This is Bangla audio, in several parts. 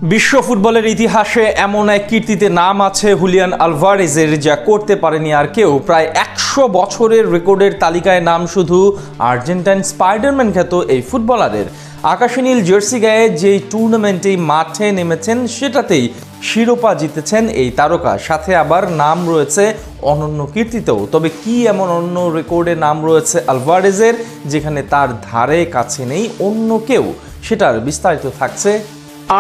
বিশ্ব ফুটবলের ইতিহাসে এমন এক কীর্তিতে নাম আছে হুলিয়ান আলভারেজের, যা করতে পারেনি আর কেউ। প্রায় 100 বছরের রেকর্ডের তালিকায় নাম শুধু আর্জেন্টাইন স্পাইডারম্যান খ্যাত এই ফুটবলারের। আকাশী নীল জার্সি গায়ে যেই টুর্নামেন্টেই মাঠে নেমেছেন সেটাতেই শিরোপা জিতেছেন এই তারকা, সাথে আবার নাম রয়েছে অনন্য কীর্তিতেও। তবে কি এমন অন্য রেকর্ডে নাম রয়েছে আলভারেজের যেখানে তার ধারে কাছে নেই অন্য কেউ, সেটার বিস্তারিত থাকছে।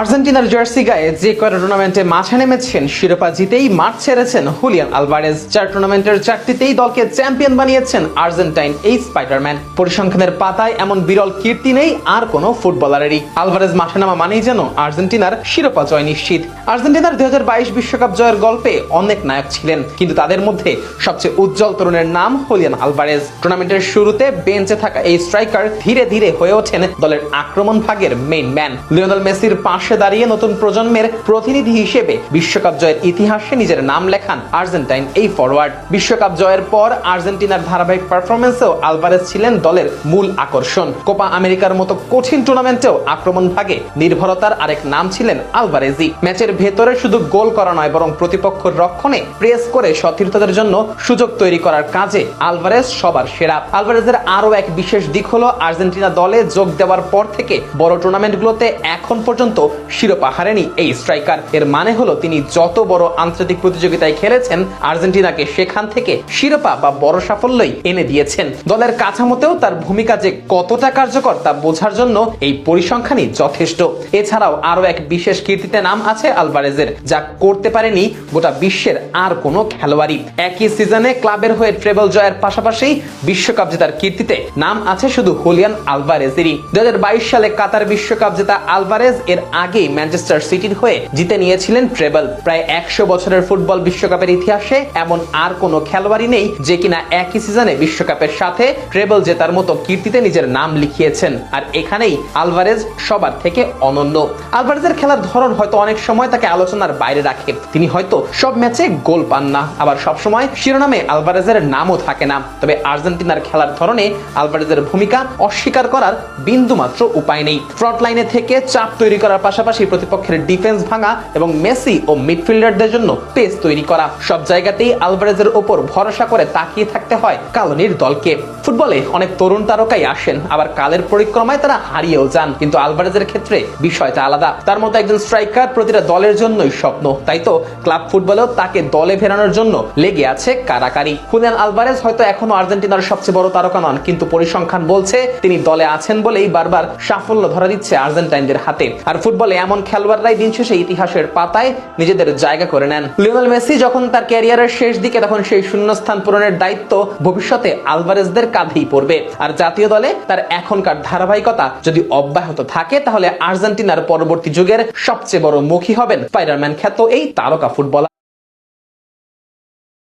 আর্জেন্টিনার জার্সি গায়ে যে কয়টা টুর্নামেন্টে মাঠে নেমেছেন শিরোপা জিতেই মাঠ ছেড়েছেন হুলিয়ান আলভারেজ। 4 টুর্নামেন্টের 4টিতেই দলকে চ্যাম্পিয়ন বানিয়েছেন আর্জেন্টাইন এই স্পাইডারম্যান। পরিসংখ্যানের পাতায় এমন বিরল কীর্তি নেই আর কোনো ফুটবলারেরই। আলভারেজ মাঠে নামা মানেই যেন আর্জেন্টিনার শিরোপা জয় নিশ্চিত। আর্জেন্টিনার 2022 বিশ্বকাপ জয়ের গল্পে অনেক নায়ক ছিলেন, কিন্তু তাদের মধ্যে সবচেয়ে উজ্জ্বল তরুণের নাম হুলিয়ান আলভারেজ। টুর্নামেন্টের শুরুতে বেঞ্চে থাকা এই স্ট্রাইকার ধীরে ধীরে হয়ে ওঠেন দলের আক্রমণ ভাগের মেইন ম্যান। লিওনেল মেসির পাশে দাঁড়িয়ে নতুন প্রজন্মের প্রতিনিধি হিসেবে বিশ্বকাপ জয়ের ইতিহাসে নিজের নাম লেখান আর্জেন্টাইন এই ফরওয়ার্ড। বিশ্বকাপ জয়ের পর আর্জেন্টিনার ধারাবাহিক পারফরমেন্সেও আলভারেজ ছিলেন দলের মূল আকর্ষণ। কোপা আমেরিকার মতো কঠিন টুর্নামেন্টেও আক্রমণ ভাগে নির্ভরতার আরেক নাম ছিলেন আলভারেজই। ম্যাচের ভেতরে শুধু গোল করা নয়, বরং প্রতিপক্ষের রক্ষণে প্রেস করে সতীর্থদের জন্য সুযোগ তৈরি করার কাজে আলভারেজ সবার সেরা। আলভারেজের আরো এক বিশেষ দিক হলো আর্জেন্টিনা দলে যোগ দেওয়ার পর থেকে বড় টুর্নামেন্টগুলোতে এখন পর্যন্ত শিরোপা হারেনি এই স্ট্রাইকার। এর মানে হলো তিনি যত বড় আন্তর্জাতিক প্রতিযোগিতায় খেলেছেন আর্জেন্টিনাকে সেখান থেকে শিরোপা বা বড় সাফল্যই এনে দিয়েছেন। দলের কাঠামোতেও তার ভূমিকা যে কতটা কার্যকর তা বোঝার জন্য এই পরিসংখ্যানই যথেষ্ট। এছাড়াও আরো এক বিশেষ কীর্তিতে নাম আছে আলভারেজের, যা করতে পারেনি গোটা বিশ্বের আর কোনো খেলোয়াড়ই। একই সিজনে ক্লাবের হয়ে ট্রেবল জয়ের পাশাপাশি বিশ্বকাপ জেতার কীর্তিতে নাম আছে শুধু হুলিয়ান আলভারেজেরই। 2022 সালে কাতার বিশ্বকাপ জেতা আলভারেজ এর আগে ম্যানচেস্টার সিটির হয়ে জিতে নিয়েছিলেন ট্রেবল। প্রায় 100 বছরের ফুটবল বিশ্বকাপের ইতিহাসে এমন আর কোনো খেলোয়াড়ই নেই যে কিনা একই সিজনে বিশ্বকাপের সাথে ট্রেবল জেতার মতো কীর্তিতে নিজের নাম লিখিয়েছেন। আর এখানেই আলভারেজ সবার থেকে অনন্য। আলভারেজের খেলার ধরন হয়তো অনেক সময় তাকে আলোচনার বাইরে রাখে। তিনি হয়তো সব ম্যাচে গোল পান না, আবার সব সময় শিরোনামে আলভারেজের নামও থাকে না। তবে আর্জেন্টিনার খেলার ধরনে আলভারেজের ভূমিকা অস্বীকার করার বিন্দুমাত্র উপায় নেই। ফ্রন্ট লাইনে থেকে চাপ তৈরি করার পাশাপাশি প্রতিপক্ষের ডিফেন্স ভাঙা এবং মেসি ও মিডফিল্ডারদের জন্য পেস তৈরি করা, সব জায়গাতেই আলভারেজের উপর ভরসা করে তাকিয়ে থাকতে হয় কালোনির দলকে। ফুটবলে অনেক তরুণ তারকাই আসেন, আবার কালের পরিক্রমায় তারা হারিয়েও যান, কিন্তু আলভারেজের ক্ষেত্রে বিষয়টা আলাদা। তার মতো একজন স্ট্রাইকার প্রতিটা দলের জন্যই স্বপ্ন, তাই তো ক্লাব ফুটবলেও তাকে দলে ফেরানোর জন্য লেগে আছে কারাকারি। হুলিয়ান আলভারেজ হয়তো এখনো আর্জেন্টিনার সবচেয়ে বড় তারকা নন, কিন্তু পরিসংখ্যান বলছে তিনি দলে আছেন বলেই বারবার সাফল্য ধরা দিচ্ছে আর্জেন্টাইনদের হাতে। আর ফুটবলে এমন খেলোয়াড়রাই দিন শেষে ইতিহাসের পাতায় নিজেদের জায়গা করে নেন। লিওনেল মেসি যখন তার ক্যারিয়ারের শেষ দিকে, তখন সেই শূন্যস্থান পূরণের দায়িত্ব ভবিষ্যতে আলভারেজদের কাঁধেই পড়বে। আর জাতীয় দলে তার এখনকার ধারাবাহিকতা যদি অব্যাহত থাকে, তাহলে আর্জেন্টিনার পরবর্তী যুগের সবচেয়ে বড় মুখী হবেন স্পাইডারম্যান খ্যাত এই তারকা ফুটবলার।